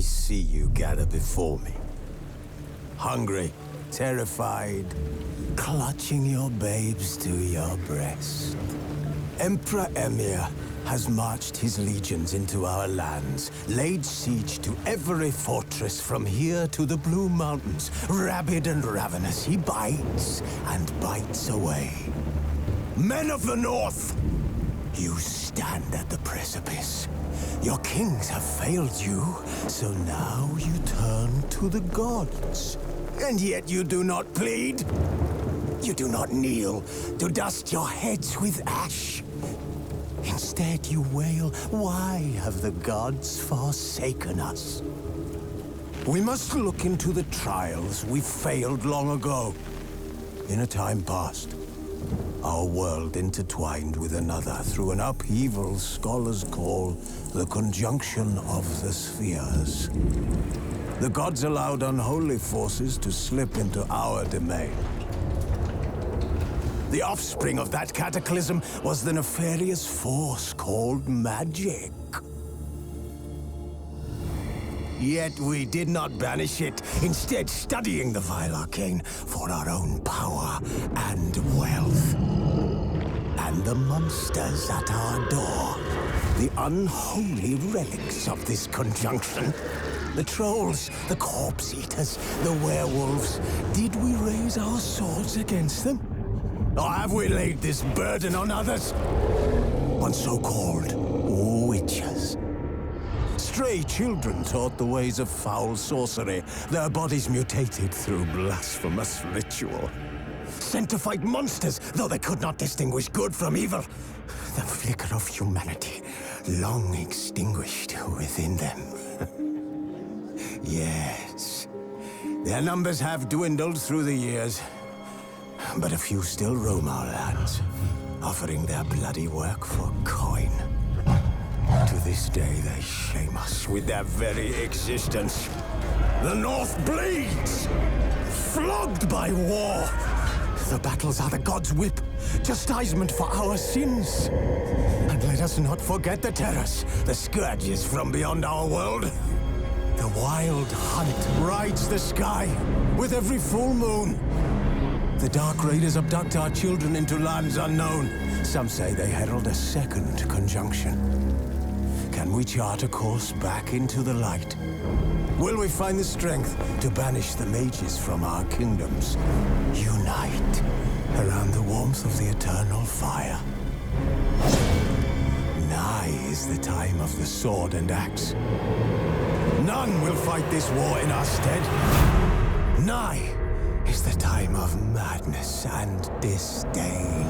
see you gather before me. Hungry, terrified, clutching your babes to your breast. Emperor Emir has marched his legions into our lands, laid siege to every fortress from here to the Blue Mountains. Rabid and ravenous, he bites and bites away. Men of the North, you stand at the precipice. Your kings have failed you, so now you turn to the gods. And yet you do not plead. You do not kneel to dust your heads with ash. Instead you wail, why have the gods forsaken us? We must look into the trials we failed long ago. In a time past, our world intertwined with another through an upheaval scholars call the conjunction of the spheres. The gods allowed unholy forces to slip into our domain. The offspring of that cataclysm was the nefarious force called magic. Yet we did not banish it, instead studying the vile arcane for our own power and wealth. And the monsters at our door, the unholy relics of this conjunction. The trolls, the corpse-eaters, the werewolves. Did we raise our swords against them? Or have we laid this burden on others? On so-called witches. Stray children taught the ways of foul sorcery, their bodies mutated through blasphemous ritual. Sent to fight monsters, though they could not distinguish good from evil. The flicker of humanity, long extinguished within them. Yes, their numbers have dwindled through the years. But a few still roam our lands, offering their bloody work for coin. To this day, they shame us with their very existence. The North bleeds, flogged by war. The battles are the gods' whip, chastisement for our sins. And let us not forget the terrors, the scourges from beyond our world. The wild hunt rides the sky with every full moon. The Dark Raiders abduct our children into lands unknown. Some say they herald a second conjunction. Can we chart a course back into the light? Will we find the strength to banish the mages from our kingdoms? Unite around the warmth of the eternal fire. Nigh is the time of the sword and axe. None will fight this war in our stead. Nigh is the time of madness and disdain.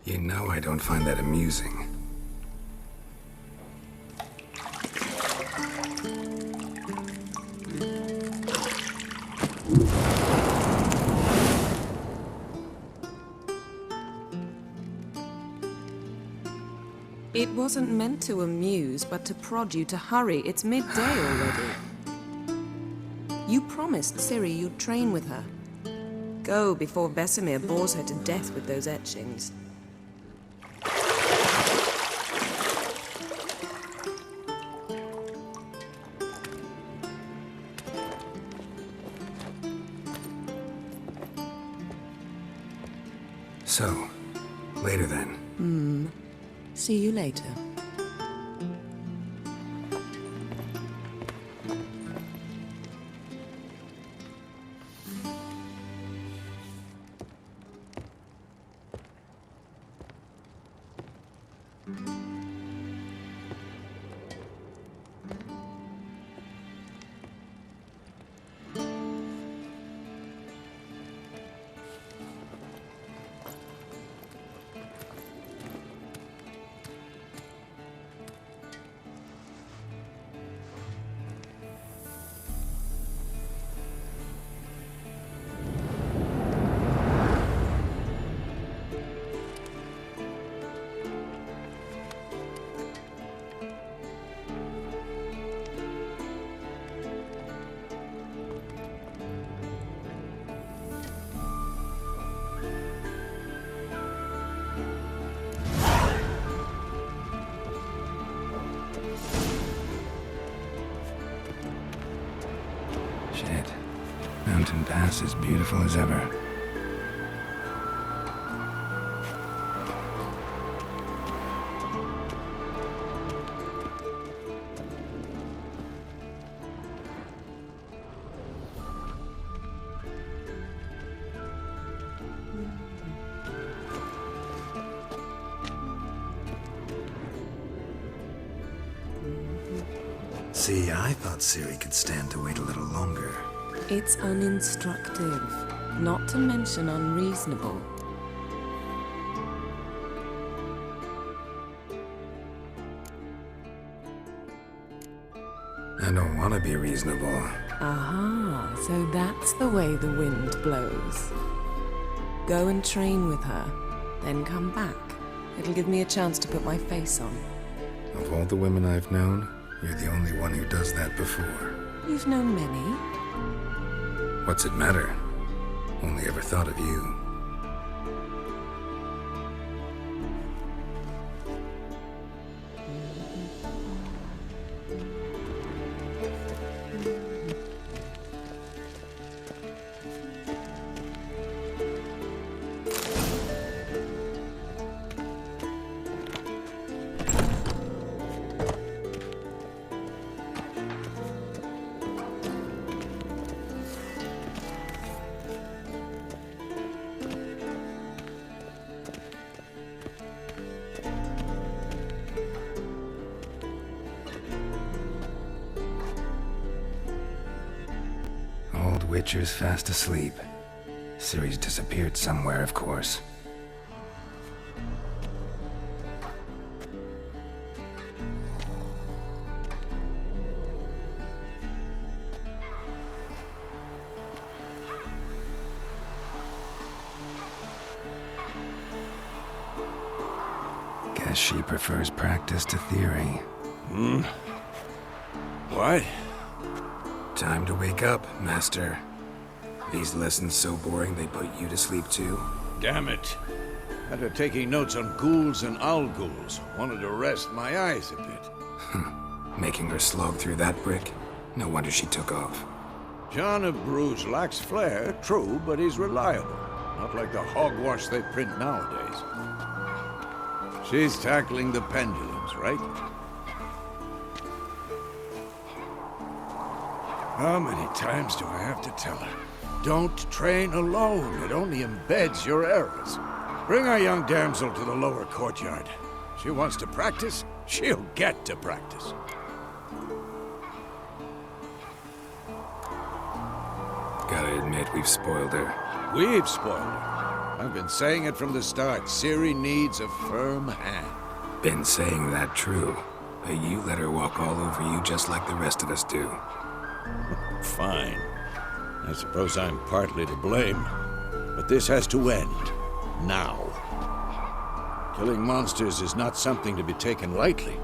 You know I don't find that amusing. It wasn't meant to amuse, but to prod you to hurry. It's midday already. You promised Ciri you'd train with her. Go before Vesemir bores her to death with those etchings. So, later then. See you later. Shit. Mountain Pass is beautiful as ever. See, I thought Ciri could stand to wait a little longer. It's uninstructive, not to mention unreasonable. I don't want to be reasonable. Aha, so that's the way the wind blows. Go and train with her, then come back. It'll give me a chance to put my face on. Of all the women I've known, you're the only one who does that before. You've known many. What's it matter? Only ever thought of you. Witcher's fast asleep. Ciri's disappeared somewhere, of course. Guess she prefers practice to theory. What? Time to wake up, Master. These lessons so boring they put you to sleep too? Damn it. After taking notes on ghouls and owl ghouls, wanted to rest my eyes a bit. Making her slog through that brick? No wonder she took off. John of Bruges lacks flair, true, but he's reliable. Not like the hogwash they print nowadays. She's tackling the pendulums, right? How many times do I have to tell her? Don't train alone. It only embeds your errors. Bring our young damsel to the lower courtyard. She wants to practice, she'll get to practice. Gotta admit, we've spoiled her. We've spoiled her. I've been saying it from the start. Ciri needs a firm hand. Been saying that true. But you let her walk all over you just like the rest of us do. Fine. I suppose I'm partly to blame. But this has to end. Now. Killing monsters is not something to be taken lightly.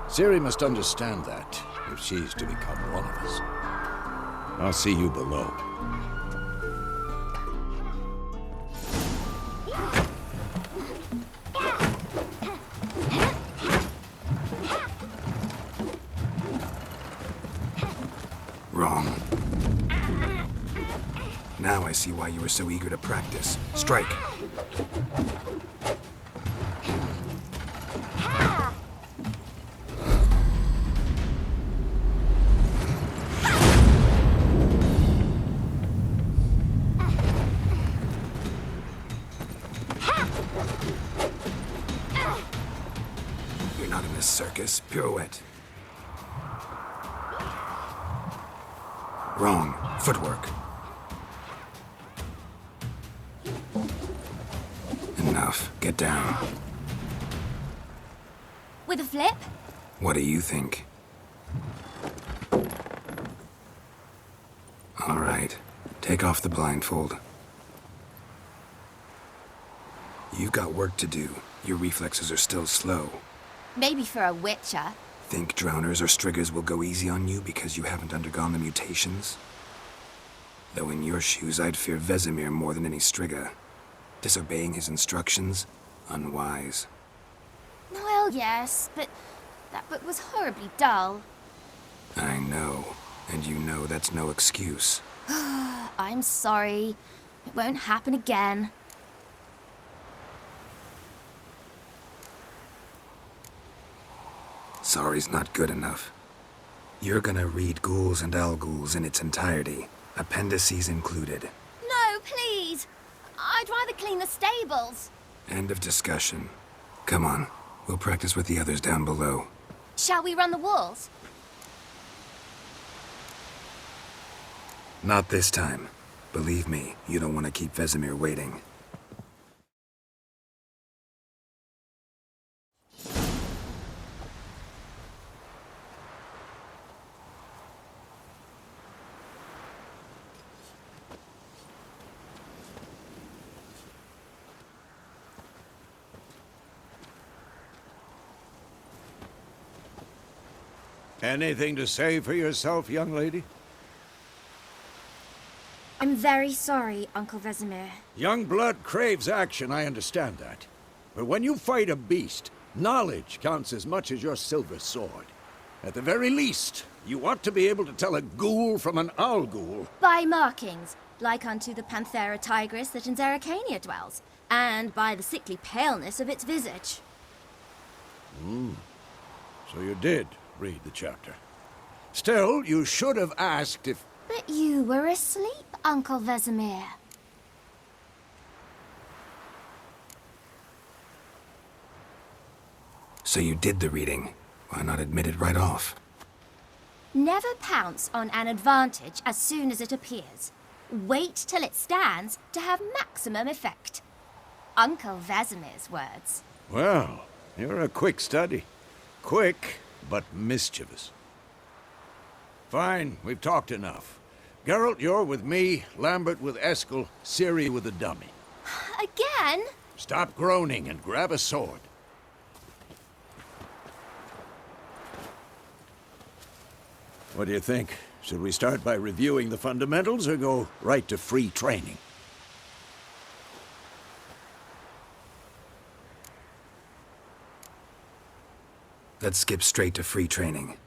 Ciri must understand that, if she's to become one of us. I'll see you below. Wrong. Now I see why you were so eager to practice. Strike. You're not in this circus. Pirouette. Wrong. Footwork. Enough. Get down. With a flip? What do you think? All right. Take off the blindfold. You've got work to do. Your reflexes are still slow. Maybe for a witcher. Think drowners or striggers will go easy on you because you haven't undergone the mutations? Though in your shoes, I'd fear Vesemir more than any strigger. Disobeying his instructions? Unwise. Well, yes, but that book was horribly dull. I know. And you know that's no excuse. I'm sorry. It won't happen again. Sorry's not good enough. You're gonna read Ghouls and Al-Ghouls in its entirety, appendices included. No, please! I'd rather clean the stables. End of discussion. Come on, we'll practice with the others down below. Shall we run the walls? Not this time. Believe me, you don't want to keep Vesemir waiting. Anything to say for yourself, young lady? I'm very sorry, Uncle Vesemir. Young blood craves action, I understand that. But when you fight a beast, knowledge counts as much as your silver sword. At the very least, you ought to be able to tell a ghoul from an owl-ghoul. By markings, like unto the Panthera tigris that in Zeracania dwells, and by the sickly paleness of its visage. So you did read the chapter. Still, you should have asked if... But you were asleep, Uncle Vesemir. So you did the reading. Why not admit it right off? Never pounce on an advantage as soon as it appears. Wait till it stands to have maximum effect. Uncle Vesemir's words. Well, you're a quick study. Quick, but mischievous. Fine, we've talked enough. Geralt, you're with me, Lambert with Eskel, Ciri with the dummy. Again? Stop groaning and grab a sword. What do you think? Should we start by reviewing the fundamentals or go right to free training? Let's skip straight to free training.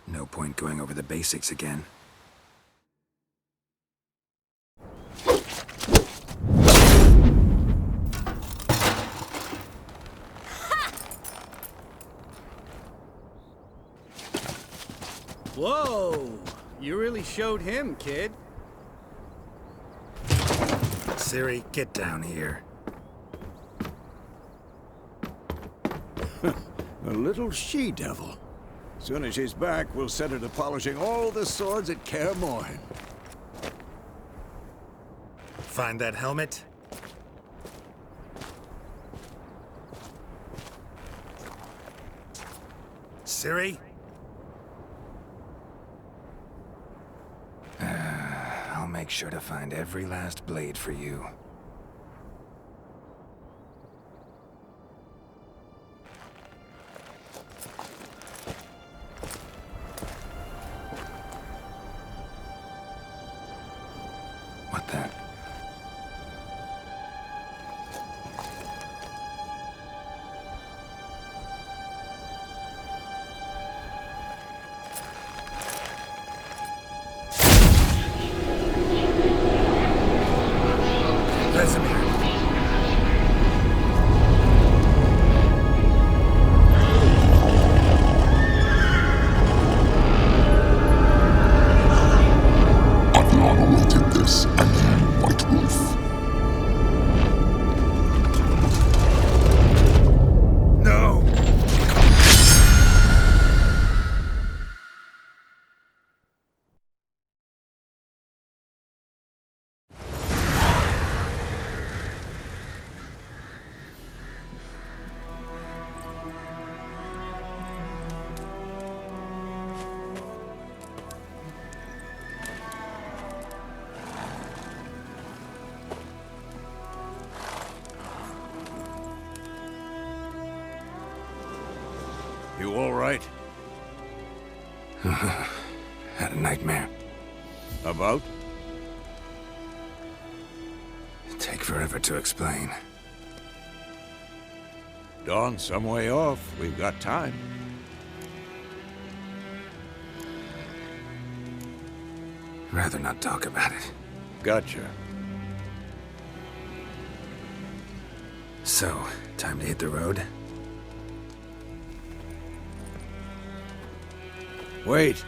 No point going over the basics again. Whoa! You really showed him, kid. Ciri, get down here. A little she-devil. Soon as she's back, we'll set her to polishing all the swords at Kaer Morhen. Find that helmet? Ciri? I'll make sure to find every last blade for you. What the? Vesemir. I've long awaited this, and you, White Wolf. No! You all right? Had a nightmare. About? Take forever to explain. Dawn's some way off. We've got time. Rather not talk about it. Gotcha. So, time to hit the road? Wait.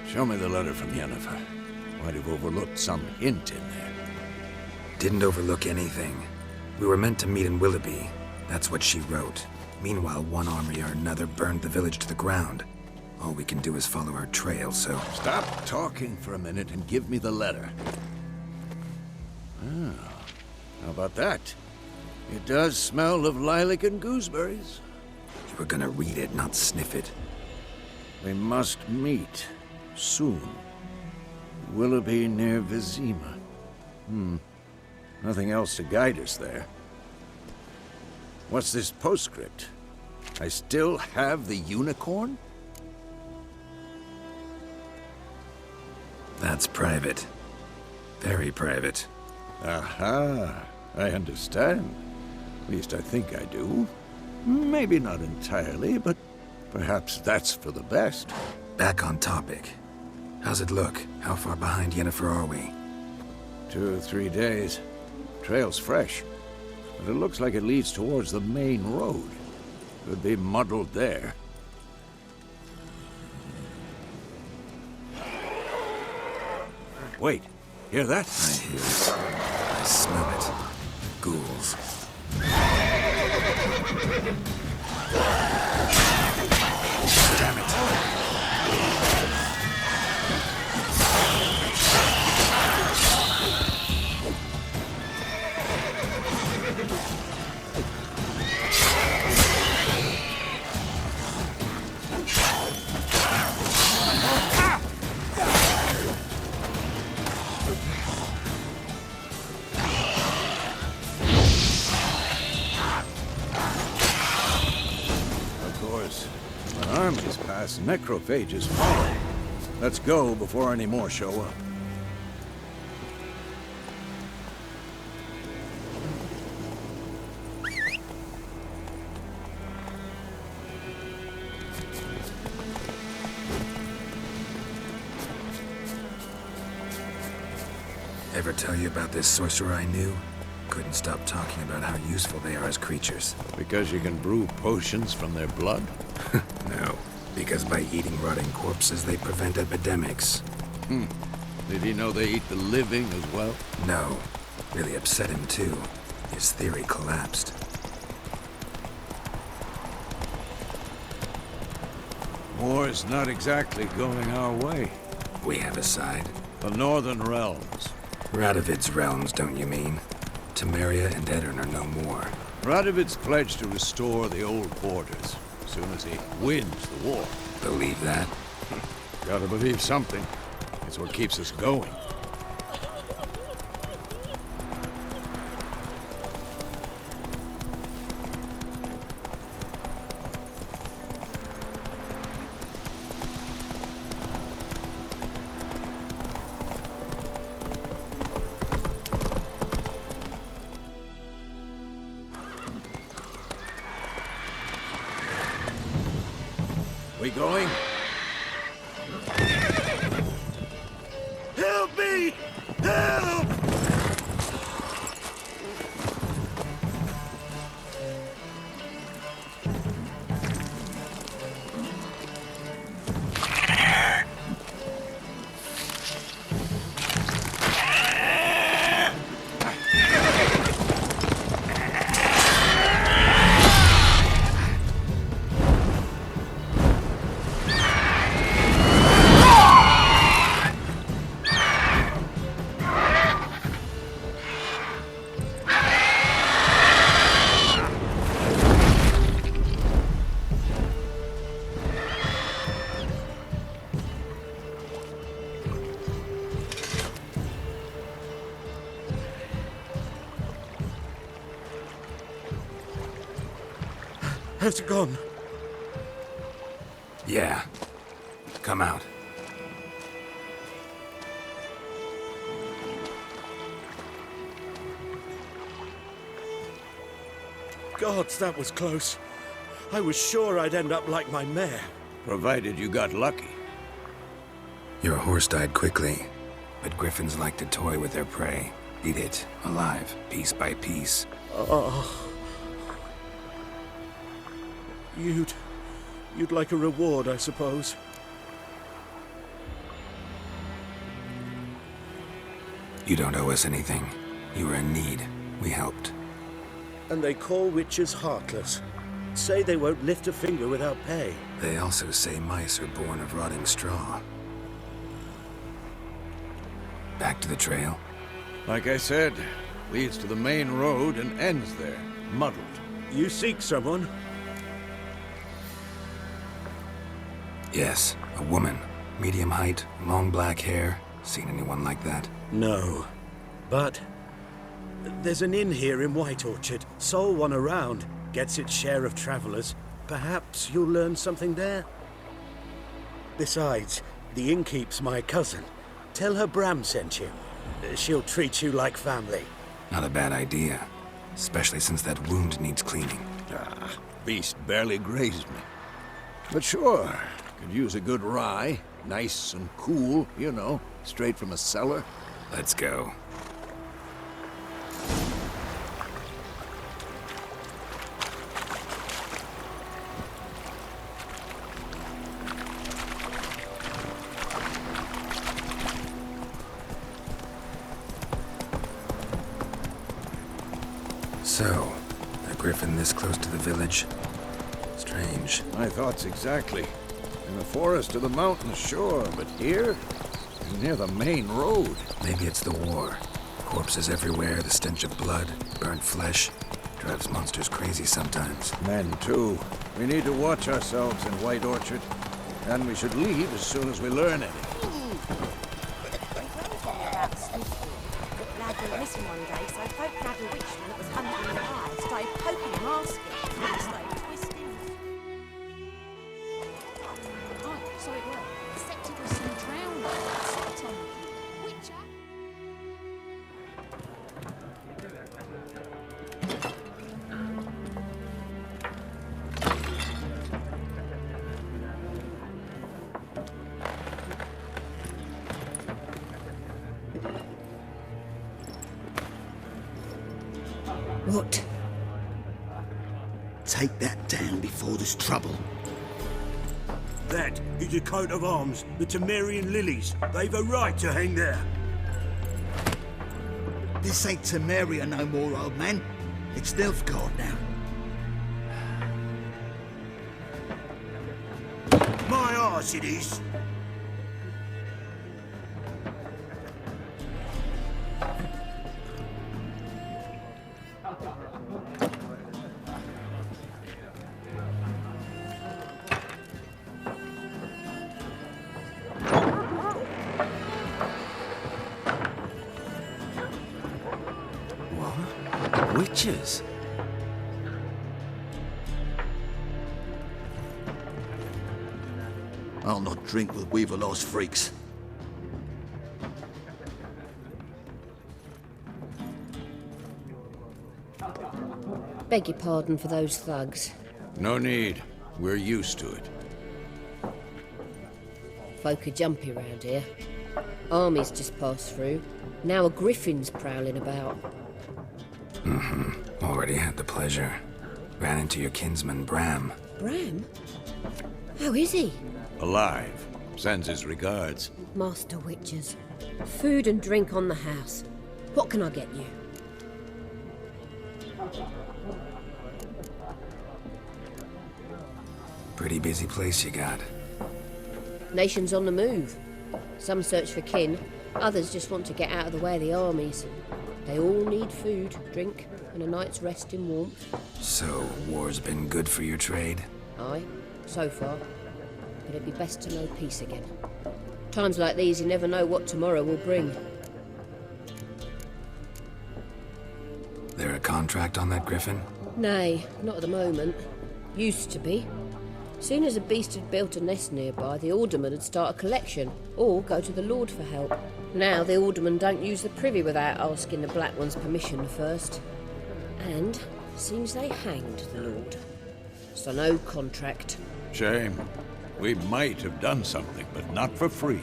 Show me the letter from Yennefer. Might have overlooked some hint in there. Didn't overlook anything. We were meant to meet in Willoughby. That's what she wrote. Meanwhile, one army or another burned the village to the ground. All we can do is follow her trail, so... Stop talking for a minute and give me the letter. Ah, how about that? It does smell of lilac and gooseberries. You were gonna read it, not sniff it. We must meet. Soon. Willoughby near Vizima. Nothing else to guide us there. What's this postscript? I still have the unicorn? That's private. Very private. Aha, I understand. At least I think I do. Maybe not entirely, but perhaps that's for the best. Back on topic. How's it look? How far behind Yennefer are we? 2 or 3 days. Trail's fresh, but it looks like it leads towards the main road. Could be muddled there. Wait, hear that? I hear it. I smell it. Ghouls. Damn it. Armies pass, necrophages follow. Let's go before any more show up. Ever tell you about this sorcerer I knew? Couldn't stop talking about how useful they are as creatures. Because you can brew potions from their blood? No, because by eating rotting corpses, they prevent epidemics. Did he know they eat the living as well? No. Really upset him, too. His theory collapsed. War's not exactly going our way. We have a side. The Northern Realms. Radovid's realms, don't you mean? Temeria and Edirn are no more. Radovid's pledged to restore the old borders. soon as he wins the war. Believe that? Gotta believe something. It's what keeps us going. We going? Help me! Help! Has it gone? Yeah. Come out. Gods, that was close. I was sure I'd end up like my mare. Provided you got lucky. Your horse died quickly, but griffins like to toy with their prey. Eat it, alive, piece by piece. You'd like a reward, I suppose. You don't owe us anything. You were in need. We helped. And they call witches heartless. Say they won't lift a finger without pay. They also say mice are born of rotting straw. Back to the trail? Like I said, leads to the main road and ends there, muddled. You seek someone? Yes, a woman. Medium height, long black hair. Seen anyone like that? No. But there's an inn here in White Orchard. Sole one around. Gets its share of travelers. Perhaps you'll learn something there? Besides, the innkeep's my cousin. Tell her Bram sent you. She'll treat you like family. Not a bad idea. Especially since that wound needs cleaning. Beast barely grazed me. But sure, could use a good rye. Nice and cool, you know, straight from a cellar. Let's go. So, a griffin this close to the village? Strange. My thoughts exactly. In the forest or the mountains, sure, but here? Near the main road. Maybe it's the war. Corpses everywhere, the stench of blood, burnt flesh. Drives monsters crazy sometimes. Men, too. We need to watch ourselves in White Orchard. And we should leave as soon as we learn anything. Lad went missing one day, so folk grabbed a witchman that was hunting in the fire, started poking him, asking, and he started twisting. Oh, so it worked. Except it was some drowned sat on him. Witcher? What? Take that down before there's trouble. That is a coat of arms, the Temerian lilies. They've a right to hang there. This ain't Temeria no more, old man. It's Nilfgaard now. My arse it is. Witches? I'll not drink with Weaverlaw's freaks. Beg your pardon for those thugs. No need. We're used to it. Folk are jumpy round here. Armies just passed through. Now a griffin's prowling about. Already had the pleasure. Ran into your kinsman, Bram. Bram? How is he? Alive. Sends his regards. Master Witches. Food and drink on the house. What can I get you? Pretty busy place you got. Nations on the move. Some search for kin, others just want to get out of the way of the armies. They all need food, drink, and a night's rest in warmth. So, war's been good for your trade? Aye, so far. But it'd be best to know peace again. Times like these, you never know what tomorrow will bring. There a contract on that griffin? Nay, not at the moment. Used to be. Soon as a beast had built a nest nearby, the alderman would start a collection, or go to the Lord for help. Now the aldermen don't use the privy without asking the Black One's permission first. And seems they hanged the Lord. So no contract. Shame. We might have done something, but not for free.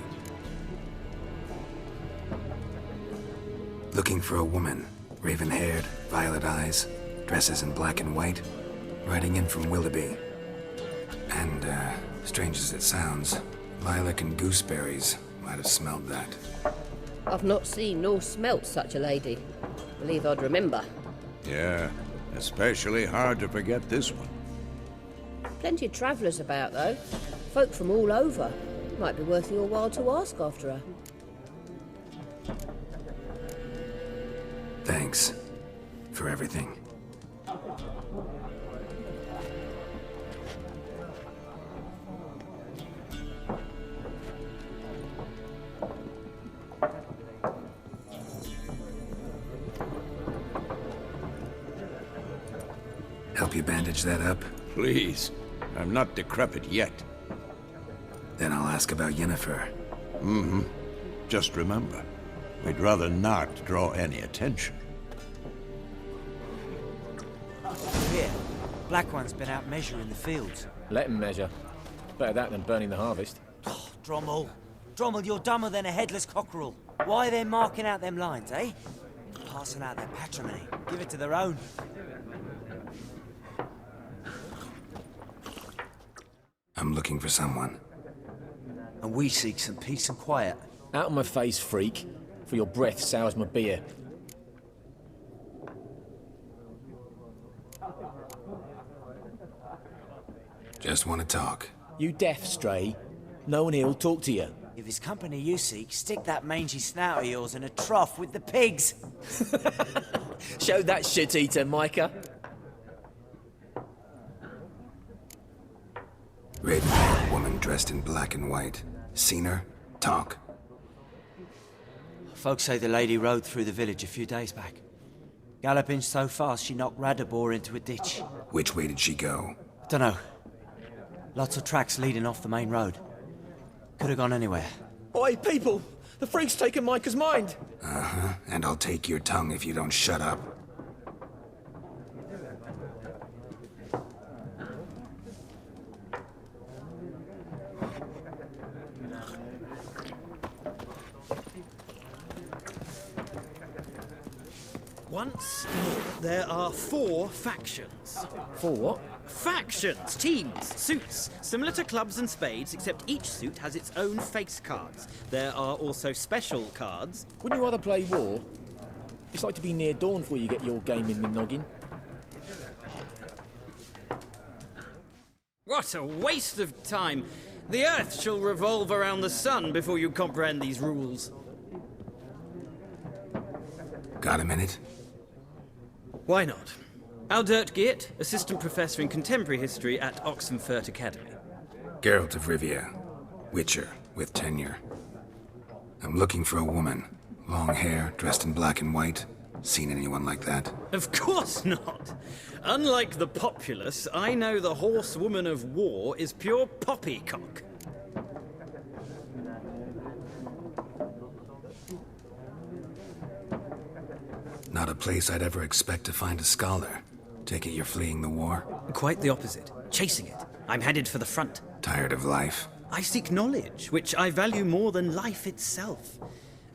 Looking for a woman. Raven-haired, violet eyes, dresses in black and white. Riding in from Willoughby. And, strange as it sounds, lilac and gooseberries might have smelled that. I've not seen nor smelt such a lady. Believe I'd remember. Yeah, especially hard to forget this one. Plenty of travellers about, though. Folk from all over. Might be worth your while to ask after her. Thanks for everything. Help you bandage that up? Please. I'm not decrepit yet. Then I'll ask about Yennefer. Just remember, we'd rather not draw any attention. Here, Black One's been out measuring the fields. Let him measure. Better that than burning the harvest. Oh, Drommel. Drommel, you're dumber than a headless cockerel. Why are they marking out them lines, eh? Passing out their patrimony. Give it to their own. I'm looking for someone. And we seek some peace and quiet. Out of my face, freak. For your breath sours my beer. Just want to talk. You deaf, Stray? No one here'll talk to you. If it's company you seek, stick that mangy snout of yours in a trough with the pigs. Show that shit-eater, Micah. Raven-haired woman dressed in black and white. Seen her? Talk. Folks say the lady rode through the village a few days back. Galloping so fast she knocked Radabor into a ditch. Which way did she go? Dunno. Lots of tracks leading off the main road. Could have gone anywhere. Oi, people! The freak's taken Micah's mind! Uh-huh, and I'll take your tongue if you don't shut up. Once more, there are 4 factions. 4 what? Factions, teams, suits, similar to clubs and spades, except each suit has its own face cards. There are also special cards. Wouldn't you rather play war? It's like to be near dawn before you get your game in the noggin. What a waste of time! The Earth shall revolve around the sun before you comprehend these rules. Got a minute? Why not? Aldert Geert, Assistant Professor in Contemporary History at Oxenfurt Academy. Geralt of Rivia. Witcher, with tenure. I'm looking for a woman. Long hair, dressed in black and white. Seen anyone like that? Of course not. Unlike the populace, I know the horsewoman of war is pure poppycock. Not a place I'd ever expect to find a scholar. Take it you're fleeing the war? Quite the opposite. Chasing it. I'm headed for the front. Tired of life? I seek knowledge, which I value more than life itself.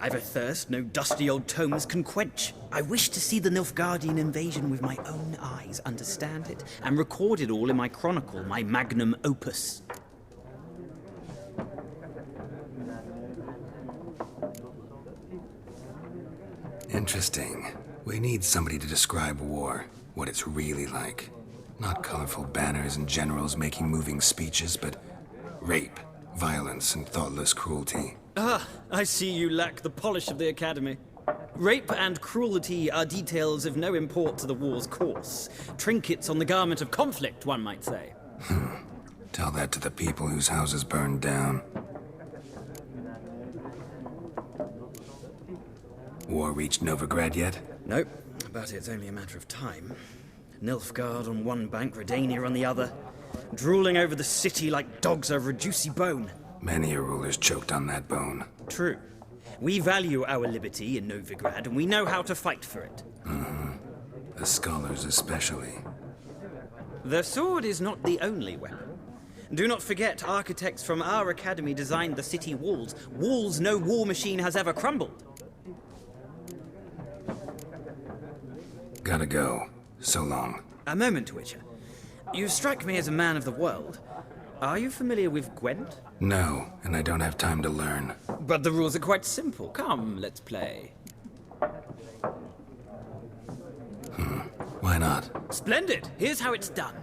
I've a thirst no dusty old tomes can quench. I wish to see the Nilfgaardian invasion with my own eyes, understand it, and record it all in my chronicle, my magnum opus. Interesting. We need somebody to describe war, what it's really like. Not colorful banners and generals making moving speeches, but rape, violence, and thoughtless cruelty. Ah, I see you lack the polish of the Academy. Rape and cruelty are details of no import to the war's course. Trinkets on the garment of conflict, one might say. Tell that to the people whose houses burned down. War reached Novigrad yet? Nope, but it's only a matter of time. Nilfgaard on one bank, Redania on the other, drooling over the city like dogs over a juicy bone. Many a ruler's choked on that bone. True. We value our liberty in Novigrad, and we know how to fight for it. The scholars especially. The sword is not the only weapon. Do not forget, architects from our academy designed the city walls. Walls no war machine has ever crumbled. Gotta go. So long. A moment, Witcher. You strike me as a man of the world. Are you familiar with Gwent? No, and I don't have time to learn. But the rules are quite simple. Come, let's play. Why not? Splendid! Here's how it's done.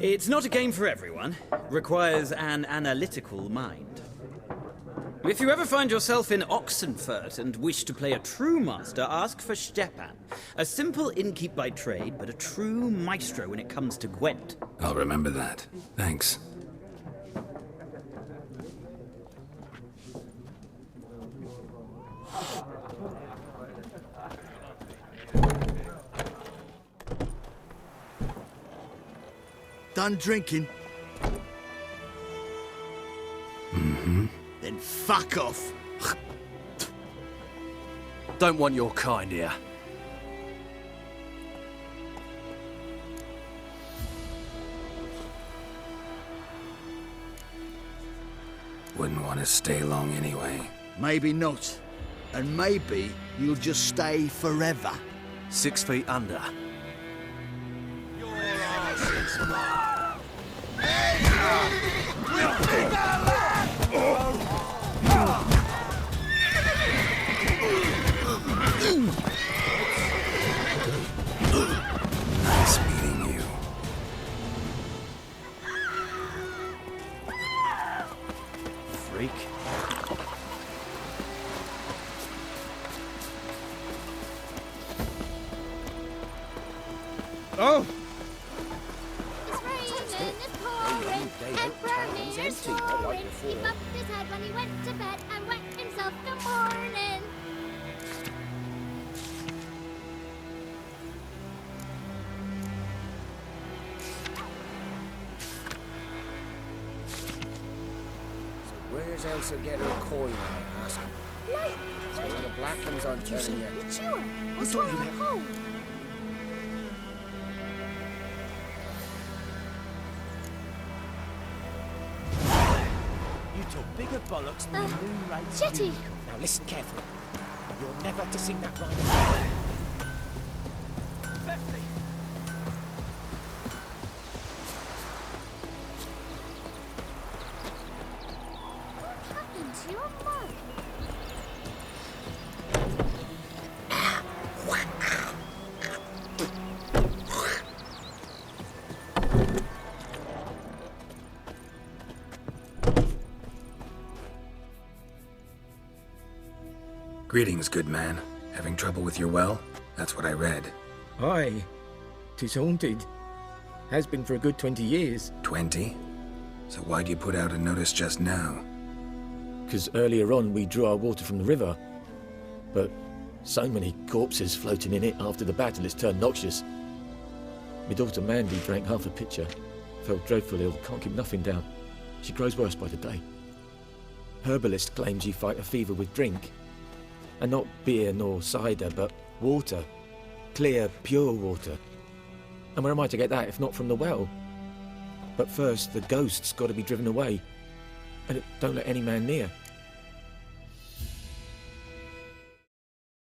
It's not a game for everyone. Requires an analytical mind. If you ever find yourself in Oxenfurt and wish to play a true master, ask for Stepan. A simple innkeep by trade, but a true maestro when it comes to Gwent. I'll remember that. Thanks. Done drinking? Mm-hmm. Then fuck off. Don't want your kind here. Wouldn't want to stay long anyway. Maybe not. And maybe you'll just stay forever. 6 feet under. Nice meeting you. Freak. Oh! It's raining, it's pouring, and burning, it's soaring. He bumped his head when he went to bed and wet himself the morning. Where's Elsa get her coin, I ask? Light, So the black ones aren't telling you. it's sure. What's wrong with cold? You talk bigger bollocks than the moon rays. Jetty! Now listen carefully. You're never to sing that rhyme again. What happened to your mug? Greetings, good man. Having trouble with your well? That's what I read. Aye. 'Tis haunted. Has been for a good 20 years. 20? So why'd you put out a notice just now? 'Cause earlier on we drew our water from the river. But so many corpses floating in it after the battle it's turned noxious. My daughter Mandy drank half a pitcher. Fell dreadful ill, can't keep nothing down. She grows worse by the day. Herbalist claims you fight a fever with drink. And not beer nor cider, but water. Clear, pure water. And where am I to get that if not from the well? But first, the ghost's got to be driven away. And it don't let any man near.